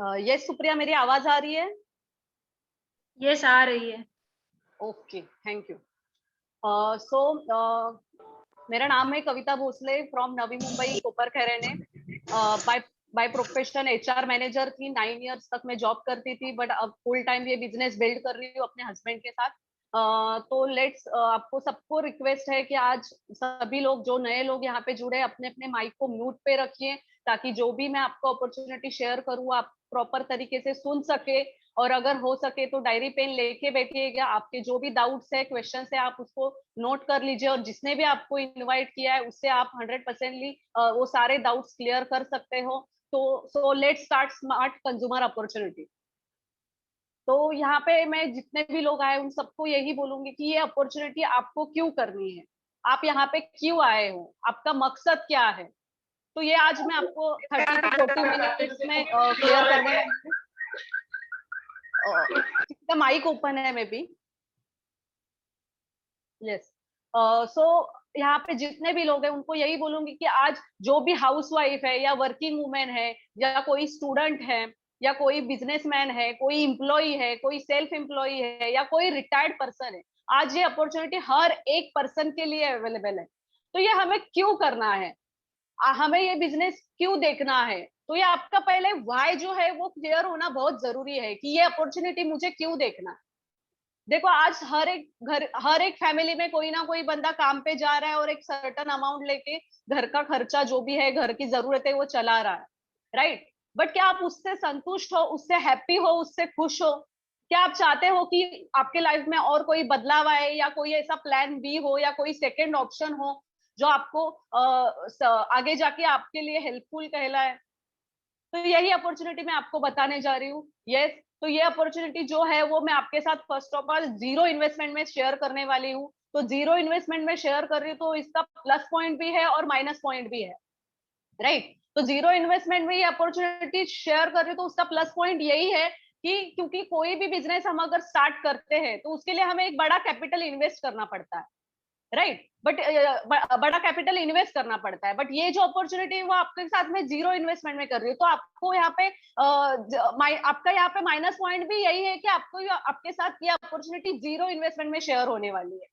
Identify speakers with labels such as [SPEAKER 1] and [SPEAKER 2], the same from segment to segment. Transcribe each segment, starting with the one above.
[SPEAKER 1] Yes Supriya, मेरी आवाज आ रही है?
[SPEAKER 2] यस, आ रही है।
[SPEAKER 1] Okay, thank you. सो मेरा नाम है Kavita Bhosle from Navi Mumbai Koparkhairane. By by profession HR manager थी। 9 इयर्स तक मैं जॉब करती थी, बट अब फुल टाइम ये बिजनेस बिल्ड कर रही हूँ अपने हस्बैंड के साथ। तो लेट्स आपको सबको रिक्वेस्ट है कि आज सभी लोग, जो नए लोग यहाँ पे जुड़े, अपने अपने माइक को म्यूट पे रखिए, ताकि जो भी मैं आपको अपॉर्चुनिटी शेयर करूँ आप प्रॉपर तरीके से सुन सके। और अगर हो सके तो डायरी पेन लेके बैठिएगा। आपके जो भी डाउट्स है, क्वेश्चन है, आप उसको नोट कर लीजिए, और जिसने भी आपको इनवाइट किया है उससे आप 100%ली वो सारे डाउट्स क्लियर कर सकते हो। तो so let's start smart consumer opportunity. तो यहाँ पे मैं जितने भी लोग आए उन सबको यही बोलूंगी कि ये अपॉर्चुनिटी आपको क्यों करनी है, आप यहाँ पे क्यों आए हो, आपका मकसद क्या है। तो ये आज मैं आपको 30 to 40 मिनट्स में क्लियर करने वाली हूँ। किसी का माइक ओपन है मे बी? यस। सो यहाँ पे जितने भी लोग हैं उनको यही बोलूंगी कि आज जो भी हाउसवाइफ है या वर्किंग वुमेन है या कोई स्टूडेंट है या कोई बिजनेसमैन है, कोई इम्प्लॉय है, कोई सेल्फ एम्प्लॉय है या कोई रिटायर्ड पर्सन है, आज ये अपॉर्चुनिटी हर एक पर्सन के लिए अवेलेबल है। तो ये हमें क्यों करना है, हमें ये बिजनेस क्यों देखना है, तो ये आपका पहले व्हाई जो है वो क्लियर होना बहुत जरूरी है कि ये अपॉर्चुनिटी मुझे क्यों देखना है। देखो, आज हर एक फैमिली में कोई ना कोई बंदा काम पे जा रहा है और एक सर्टन अमाउंट लेके घर का खर्चा जो भी है, घर की जरूरत है, वो चला रहा है, राइट। बट क्या आप उससे संतुष्ट हो, उससे हैप्पी हो, उससे खुश हो? क्या आप चाहते हो कि आपके लाइफ में और कोई बदलाव आए, या कोई ऐसा प्लान बी हो, या कोई सेकेंड ऑप्शन हो जो आपको आगे जाके आपके लिए हेल्पफुल कहलाए? तो यही अपॉर्चुनिटी मैं आपको बताने जा रही हूँ। यस, तो ये अपॉर्चुनिटी जो है वो मैं आपके साथ first of all zero investment में शेयर करने वाली हूँ। तो जीरो इन्वेस्टमेंट में शेयर कर रही हूँ तो इसका प्लस पॉइंट भी है और माइनस पॉइंट भी है, राइट। तो जीरो इन्वेस्टमेंट में ये अपॉर्चुनिटी शेयर कर रही हूँ तो उसका प्लस पॉइंट यही है कि क्योंकि कोई भी बिजनेस हम अगर स्टार्ट करते हैं तो उसके लिए हमें एक बड़ा कैपिटल इन्वेस्ट करना पड़ता है, राइट। बट बड़ा कैपिटल इन्वेस्ट करना पड़ता है, बट ये जो अपॉर्चुनिटी है वो आपके साथ में जीरो इन्वेस्टमेंट में कर रही हूँ। तो आपको यहाँ पे आपका यहाँ पे माइनस पॉइंट भी यही है कि आपको आपके साथ ये अपॉर्चुनिटी जीरो इन्वेस्टमेंट में शेयर होने वाली है।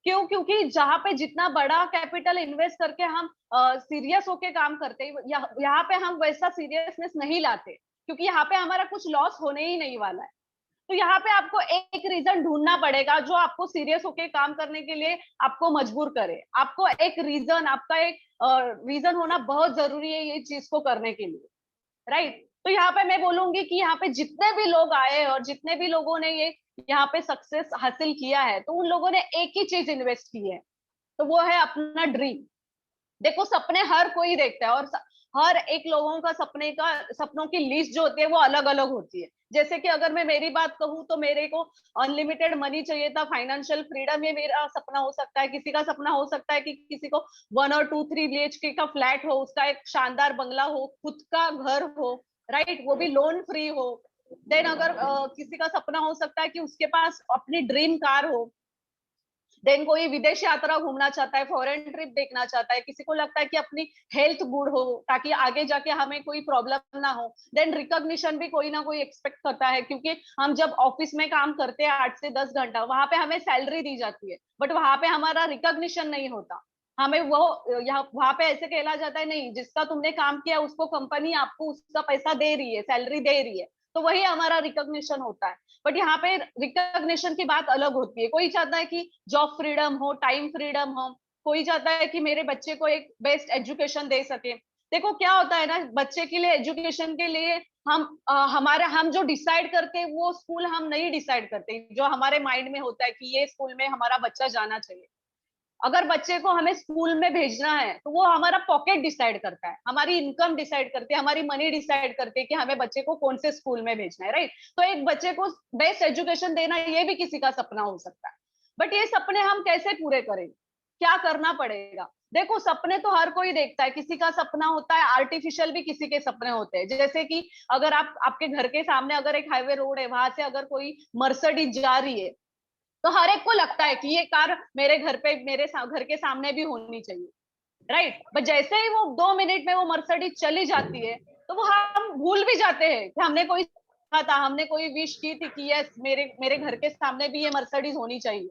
[SPEAKER 1] क्यों? क्योंकि जहाँ पे जितना बड़ा कैपिटल इन्वेस्ट करके हम सीरियस होके काम करते हैं, यहाँ पे हम वैसा सीरियसनेस नहीं लाते, क्योंकि यहाँ पे हमारा कुछ लॉस होने ही नहीं वाला है। तो यहाँ पे आपको एक रीजन ढूंढना पड़ेगा जो आपको सीरियस होके काम करने के लिए आपको मजबूर करे। आपको एक रीजन, आपका एक रीजन होना बहुत जरूरी है ये चीज को करने के लिए, राइट। तो यहाँ पे मैं बोलूंगी कि यहाँ पे जितने भी लोग आए और जितने भी लोगों ने ये यहाँ पे सक्सेस हासिल किया है, तो उन लोगों ने एक ही चीज इन्वेस्ट की है, तो वो है अपना ड्रीम। देखो, सपने हर कोई देखता है, और हर एक लोगों का सपनों की लिस्ट जो होती है वो अलग अलग होती है। जैसे कि अगर मैं मेरी बात कहूँ तो मेरे को अनलिमिटेड मनी चाहिए था, फाइनेंशियल फ्रीडम, ये मेरा सपना हो सकता है। किसी का सपना हो सकता है कि किसी को 1 और 2 3 BHK का फ्लैट हो, उसका एक शानदार बंगला हो, खुद का घर हो, राइट, वो भी लोन फ्री हो। देन अगर किसी का सपना हो सकता है कि उसके पास अपनी ड्रीम कार हो। देन कोई विदेश यात्रा घूमना चाहता है, फॉरेन ट्रिप देखना चाहता है। किसी को लगता है कि अपनी हेल्थ गुड हो ताकि आगे जाके हमें कोई प्रॉब्लम ना हो। देन रिकॉग्निशन भी कोई ना कोई एक्सपेक्ट करता है, क्योंकि हम जब ऑफिस में काम करते हैं 8 से 10 घंटा, वहां पे हमें सैलरी दी जाती है, बट वहां पे हमारा रिकॉग्निशन नहीं होता। हमें वो यहाँ वहां पे ऐसे कहला जाता है, नहीं, जिसका तुमने काम किया उसको कंपनी आपको उसका पैसा दे रही है, सैलरी दे रही है, तो वही हमारा रिकॉग्निशन होता है। बट यहाँ पे रिकॉग्निशन की बात अलग होती है। कोई चाहता है कि जॉब फ्रीडम हो, टाइम फ्रीडम हो, कोई चाहता है कि मेरे बच्चे को एक बेस्ट एजुकेशन दे सके। देखो क्या होता है ना, बच्चे के लिए एजुकेशन के लिए हम जो डिसाइड करते हैं वो स्कूल हम नहीं डिसाइड करते, जो हमारे माइंड में होता है कि ये स्कूल में हमारा बच्चा जाना चाहिए। अगर बच्चे को हमें स्कूल में भेजना है तो वो हमारा पॉकेट डिसाइड करता है, हमारी इनकम डिसाइड करती है, हमारी मनी डिसाइड करती है कि हमें बच्चे को कौन से स्कूल में भेजना है, राइट। तो एक बच्चे को बेस्ट एजुकेशन देना ये भी किसी का सपना हो सकता है। बट ये सपने हम कैसे पूरे करें, क्या करना पड़ेगा? देखो, सपने तो हर कोई देखता है। किसी का सपना होता है आर्टिफिशियल, भी किसी के सपने होते हैं। जैसे कि अगर आपके घर के सामने अगर एक हाईवे रोड है, वहां से अगर कोई मर्सिडीज जा रही है, तो हर एक को लगता है कि ये कार मेरे घर पे, मेरे घर के सामने भी होनी चाहिए, राइट। बट जैसे ही वो 2 मिनट में वो मर्सिडीज चली जाती है, तो तो वो हम भूल भी जाते हैं कि हमने कोई था, हमने कोई विश की थी कि यस मेरे मेरे घर के सामने भी ये मर्सिडीज होनी चाहिए,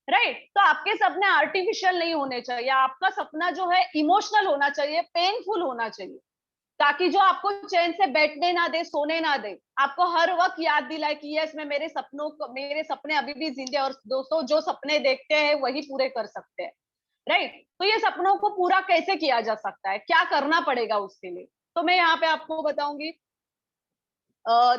[SPEAKER 1] राइट। तो आपके सपने आर्टिफिशियल नहीं होने चाहिए, आपका सपना जो है इमोशनल होना चाहिए, पेनफुल होना चाहिए, ताकि जो आपको चैन से बैठने ना दे, सोने ना दे, आपको हर वक्त याद दिलाए कि यस मैं मेरे सपनों को, मेरे सपने अभी भी जिंदे, और दोस्तों जो सपने देखते हैं वही पूरे कर सकते हैं, राइट। तो ये सपनों को पूरा कैसे किया जा सकता है, क्या करना पड़ेगा उसके लिए, तो मैं यहाँ पे आपको बताऊंगी।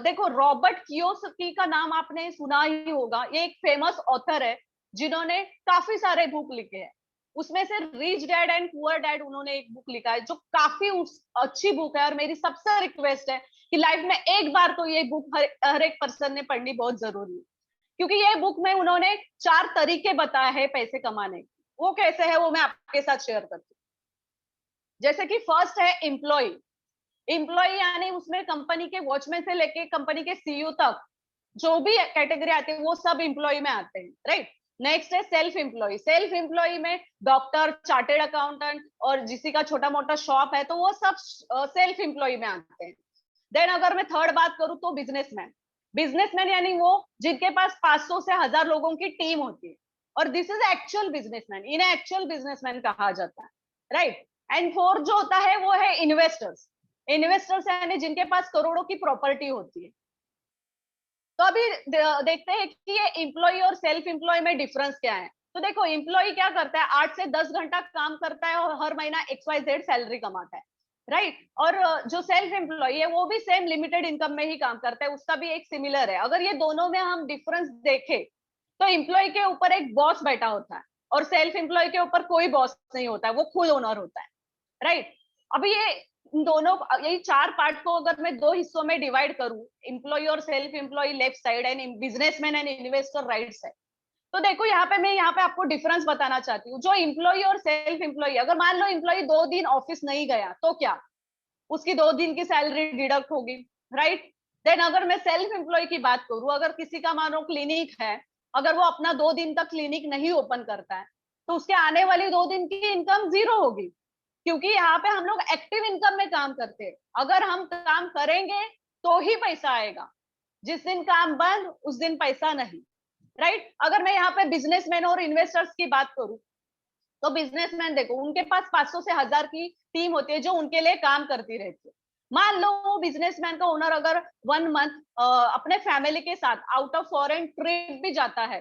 [SPEAKER 1] देखो, रॉबर्ट कियोसाकी का नाम आपने सुना ही होगा, ये एक फेमस ऑथर है जिन्होंने काफी सारे बुक लिखे हैं। उसमें से rich dad and poor dad उन्होंने एक बुक लिखा है जो काफी अच्छी बुक है, और मेरी सबसे रिक्वेस्ट है कि लाइफ में एक बार तो ये बुक हर एक पर्सन ने पढ़नी बहुत जरूरी है, क्योंकि ये बुक में उन्होंने 4 तरीके बताए हैं पैसे कमाने के। वो कैसे है वो मैं आपके साथ शेयर करती हूँ। जैसे कि फर्स्ट है एम्प्लॉय। एम्प्लॉय यानी उसमें कंपनी के वॉचमैन से लेके कंपनी के सीईओ तक जो भी कैटेगरी आती है वो सब एम्प्लॉय में आते हैं, राइट। नेक्स्ट है सेल्फ एम्प्लॉय। सेल्फ एम्प्लॉय में डॉक्टर, चार्टेड अकाउंटेंट और जिसी का छोटा मोटा शॉप है तो वो सब सेल्फ एम्प्लॉय में आते हैं। देन अगर मैं थर्ड बात करूं तो बिजनेसमैन। बिजनेसमैन यानी वो जिनके पास 500 से 1000 लोगों की टीम होती है, और दिस इज एक्चुअल बिजनेसमैन, इन्हें एक्चुअल बिजनेसमैन कहा जाता है, राइट। एंड फोर्थ जो होता है वो है इन्वेस्टर्स। इन्वेस्टर्स यानी जिनके पास करोड़ों की प्रॉपर्टी होती है। तो अभी देखते हैं कि ये एम्प्लॉय और सेल्फ एम्प्लॉय में डिफरेंस क्या है। तो देखो, एम्प्लॉय क्या करता है, 8 से 10 घंटा काम करता है और हर महीना XYZ सैलरी कमाता है, राइट। और जो सेल्फ एम्प्लॉय है वो भी सेम लिमिटेड इनकम में ही काम करता है, उसका भी एक सिमिलर है। अगर ये दोनों में हम डिफरेंस देखें तो एम्प्लॉय के ऊपर एक बॉस बैठा होता है और सेल्फ एम्प्लॉय के ऊपर कोई बॉस नहीं होता है, वो खुद ओनर होता है, राइट। अभी ये दोनों, यही 4 पार्ट को अगर मैं 2 हिस्सों में डिवाइड करूं, एम्प्लॉय और self employ left side and businessman and investor right side, तो देखो यहाँ पे मैं यहाँ पे आपको डिफरेंस बताना चाहती हूँ। जो एम्प्लॉय और सेल्फ एम्प्लॉय, अगर मान लो एम्प्लॉय 2 दिन ऑफिस नहीं गया तो क्या, उसकी 2 दिन की सैलरी डिडक्ट होगी, राइट। देन अगर मैं सेल्फ एम्प्लॉय की बात करूं, अगर किसी का मानो क्लिनिक है, अगर वो अपना 2 दिन तक क्लिनिक नहीं ओपन करता है तो उसके आने वाली 2 दिन की इनकम जीरो होगी, क्योंकि यहाँ पे हम लोग एक्टिव इनकम में काम करते हैं। अगर हम काम करेंगे तो ही पैसा आएगा, जिस दिन काम बंद उस दिन पैसा नहीं, राइट। अगर मैं यहाँ पे बिजनेसमैन और इन्वेस्टर्स की बात करूं तो बिजनेसमैन देखो, उनके पास 500 से 1000 की टीम होती है जो उनके लिए काम करती रहती है। मान लो वो बिजनेसमैन का ओनर अगर 1 मंथ अपने फैमिली के साथ आउट ऑफ फॉरेन ट्रिप भी जाता है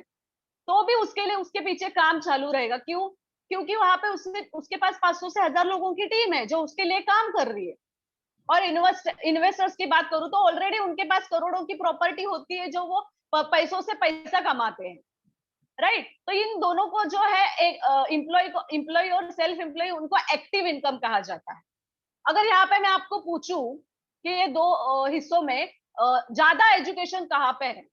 [SPEAKER 1] तो भी उसके लिए उसके पीछे काम चालू रहेगा। क्यों? क्योंकि वहां पे उसके पास 500 से 1000 लोगों की टीम है जो उसके लिए काम कर रही है। और इन्वेस्टर्स की बात करूं तो ऑलरेडी उनके पास करोड़ों की प्रॉपर्टी होती है जो वो पैसों से पैसा कमाते हैं, राइट। तो इन दोनों को जो है एक एम्प्लॉय और सेल्फ एम्प्लॉय, उनको एक्टिव इनकम कहा जाता है। अगर यहाँ पे मैं आपको पूछूं कि ये 2 हिस्सों में ज्यादा एजुकेशन कहाँ पे है,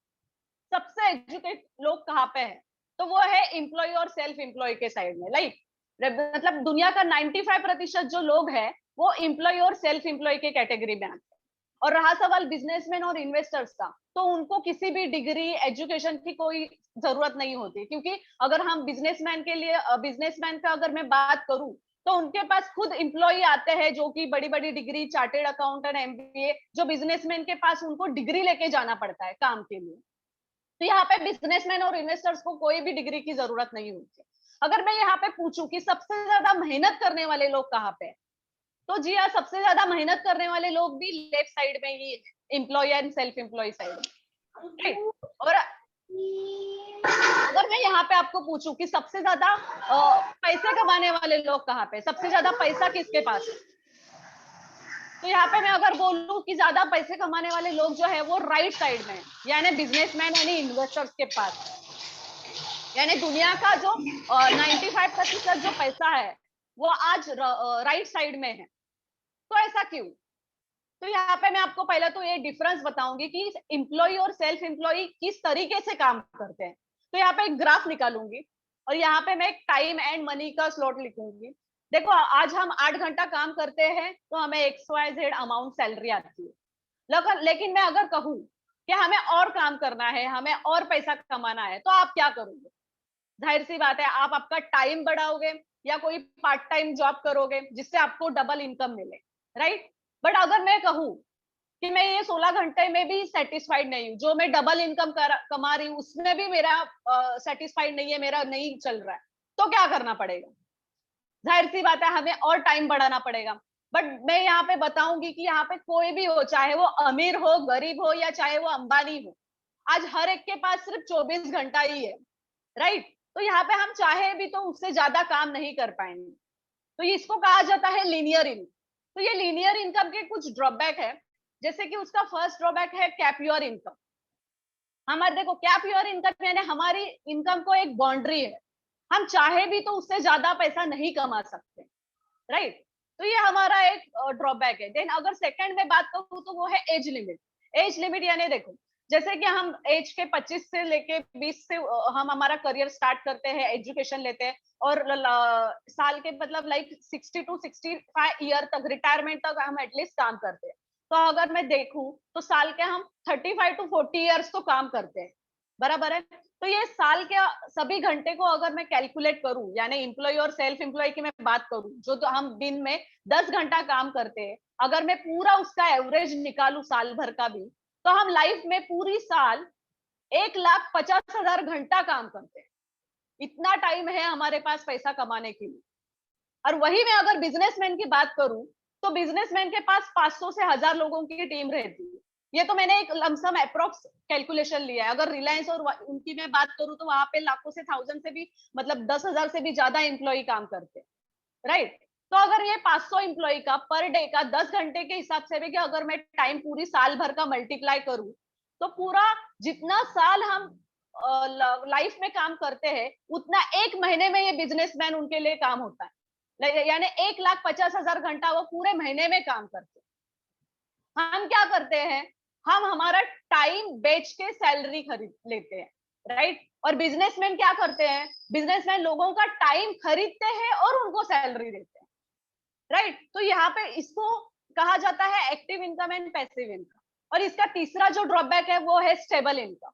[SPEAKER 1] सबसे एजुकेट लोग कहाँ पे है, तो वो है एम्प्लॉय और सेल्फ एम्प्लॉय के साइड में। लाइक मतलब दुनिया का 95% जो लोग हैं वो एम्प्लॉय और सेल्फ एम्प्लॉय के कैटेगरी में आते हैं। और रहा सवाल बिजनेसमैन और इन्वेस्टर्स का, तो उनको किसी भी डिग्री एजुकेशन की कोई जरूरत नहीं होती, क्योंकि अगर हम बिजनेसमैन के लिए, बिजनेसमैन का अगर मैं बात करूं तो उनके पास खुद एम्प्लॉय आते हैं जो कि बड़ी बड़ी डिग्री, चार्टेड अकाउंटेंट, MBA, जो बिजनेसमैन के पास उनको डिग्री लेके जाना पड़ता है काम के लिए। तो यहाँ पे बिजनेसमैन और इन्वेस्टर्स को कोई भी डिग्री की जरूरत नहीं होती। अगर मैं यहाँ पे पूछूं कि सबसे ज्यादा मेहनत करने वाले लोग कहाँ पे हैं, तो जी हाँ, सबसे ज्यादा मेहनत करने वाले लोग भी लेफ्ट साइड में ही, employ and self employ side में, राइट। और अगर मैं यहाँ पे आपको पूछूं कि सबसे ज्यादा पैसे कमाने वाले लोग कहाँ पे, सबसे ज्यादा पैसा किसके पास है, तो यहाँ पे मैं अगर बोलूं कि ज्यादा पैसे कमाने वाले लोग जो है वो राइट साइड में, यानी बिजनेसमैन यानी इन्वेस्टर्स के पास, यानी दुनिया का जो 95% जो पैसा है वो आज राइट साइड में है। तो ऐसा क्यों? तो यहाँ पे मैं आपको पहले तो ये डिफरेंस बताऊंगी कि एम्प्लॉय और सेल्फ एम्प्लॉय किस तरीके से काम करते हैं। तो यहाँ पे एक ग्राफ निकालूंगी और यहाँ पे मैं एक टाइम एंड मनी का स्लॉट लिखूंगी। देखो, आज हम 8 घंटा काम करते हैं तो हमें XYZ अमाउंट सैलरी आती है। लेकिन मैं अगर कहूँ कि हमें और काम करना है, हमें और पैसा कमाना है, तो आप क्या करोगे? जाहिर सी बात है, आप आपका टाइम बढ़ाओगे या कोई पार्ट टाइम जॉब करोगे जिससे आपको डबल इनकम मिले, राइट। बट अगर मैं कहूँ कि मैं ये 16 घंटे में भी सेटिस्फाइड नहीं हूँ, जो मैं डबल इनकम कमा रही हूँ उसमें भी मेरा सेटिस्फाइड नहीं है, मेरा नहीं चल रहा है, तो क्या करना पड़ेगा? जाहिर सी बात है हमें और टाइम बढ़ाना पड़ेगा। बट मैं यहाँ पे बताऊंगी कि यहाँ पे कोई भी हो, चाहे वो अमीर हो, गरीब हो, या चाहे वो अंबानी हो, आज हर एक के पास सिर्फ 24 घंटा ही है, राइट? तो यहाँ पे हम चाहे भी तो उससे ज्यादा काम नहीं कर पाएंगे। तो इसको कहा जाता है लीनियर इनकम। तो ये लीनियर इनकम के कुछ ड्रॉबैक है, जैसे कि उसका फर्स्ट ड्रॉबैक है कैप इनकम। हमारे देखो कैप इनकम यानी हमारी इनकम को एक बाउंड्री है, हम चाहे भी तो उससे ज्यादा पैसा नहीं कमा सकते, राइट? तो ये हमारा एक ड्रॉबैक है। देन अगर सेकंड में बात करूँ तो वो है एज लिमिट। एज लिमिट यानी देखो, जैसे कि हम एज के 25 से लेके 20 से हम हमारा करियर स्टार्ट करते हैं, एजुकेशन लेते हैं, और साल के मतलब लाइक 60 टू 65 ईयर तक, रिटायरमेंट तक हम एटलीस्ट काम करते हैं। तो अगर मैं देखूं तो साल के हम 35 टू 40 ईयर्स तो काम करते हैं, बराबर है? तो ये साल के सभी घंटे को अगर मैं कैलकुलेट करूं, यानी एम्प्लॉय और सेल्फ एम्प्लॉय की मैं बात करूं, जो तो हम दिन में 10 घंटा काम करते हैं, अगर मैं पूरा उसका एवरेज निकालू साल भर का भी, तो हम लाइफ में पूरी साल 1,50,000 घंटा काम करते हैं। इतना टाइम है हमारे पास पैसा कमाने के लिए। और वही मैं अगर बिजनेसमैन की बात करूं, तो बिजनेसमैन के पास 500 से 1000 लोगों की टीम रहती है। ये तो मैंने एक लमसम अप्रोक्स कैलकुलेशन लिया है। अगर रिलायंस और उनकी मैं बात करूं तो वहां पे लाखों से, 1000 से भी, मतलब 10,000 से भी ज्यादा एम्प्लॉय काम करते हैं, राइट? तो अगर ये 500 एम्प्लॉय का पर डे का 10 घंटे के हिसाब से भी कि अगर मैं टाइम पूरी साल भर का मल्टीप्लाई करूं, तो पूरा जितना साल हम लाइफ में काम करते हैं, उतना एक महीने में ये बिजनेसमैन उनके लिए काम होता है। यानी 1,50,000 घंटा वो पूरे महीने में काम करते हैं। हम क्या करते हैं, हम हमारा टाइम बेच के सैलरी खरीद लेते हैं, राइट? और बिजनेसमैन क्या करते हैं, बिजनेसमैन लोगों का टाइम खरीदते हैं और उनको सैलरी देते हैं, राइट? तो यहाँ पे इसको कहा जाता है active income and passive income. और इसका तीसरा जो ड्रॉबैक है वो है स्टेबल इनकम।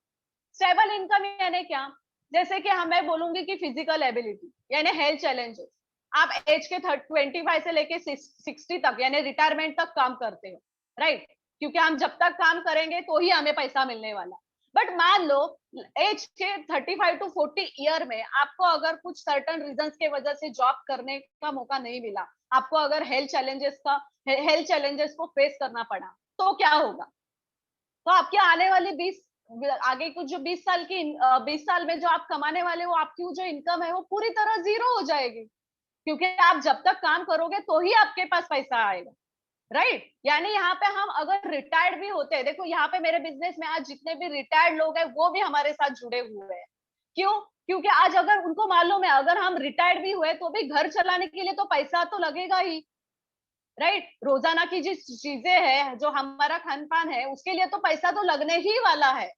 [SPEAKER 1] स्टेबल इनकम यानी क्या? जैसे कि मैं बोलूंगी कि फिजिकल एबिलिटी यानी हेल्थ चैलेंजेस, आप एज के 25 से लेके 60 तक यानी रिटायरमेंट तक काम करते हो, राइट? क्योंकि हम जब तक काम करेंगे तो ही हमें पैसा मिलने वाला। बट मान लो एज के 35 टू 40 ईयर में आपको अगर कुछ सर्टन रीजंस के वजह से जॉब करने का मौका नहीं मिला, आपको अगर हेल्थ चैलेंजेस को फेस करना पड़ा, तो क्या होगा? तो आपके आने वाली 20 आगे कुछ जो 20 साल की 20 साल में जो आप कमाने वाले हो, आपकी जो इनकम है वो पूरी तरह जीरो हो जाएगी, क्योंकि आप जब तक काम करोगे तो ही आपके पास पैसा आएगा, राइट? यानी यहाँ पे हम अगर रिटायर्ड भी होते हैं, देखो यहाँ पे मेरे बिजनेस में आज जितने भी रिटायर्ड लोग हैं वो भी हमारे साथ जुड़े हुए हैं। क्यों? क्योंकि आज अगर उनको मालूम है अगर हम रिटायर्ड भी हुए तो भी घर चलाने के लिए तो पैसा तो लगेगा ही, राइट? रोजाना की जिस चीजें हैं, जो हमारा खान पान है, उसके लिए तो पैसा तो लगने ही वाला है।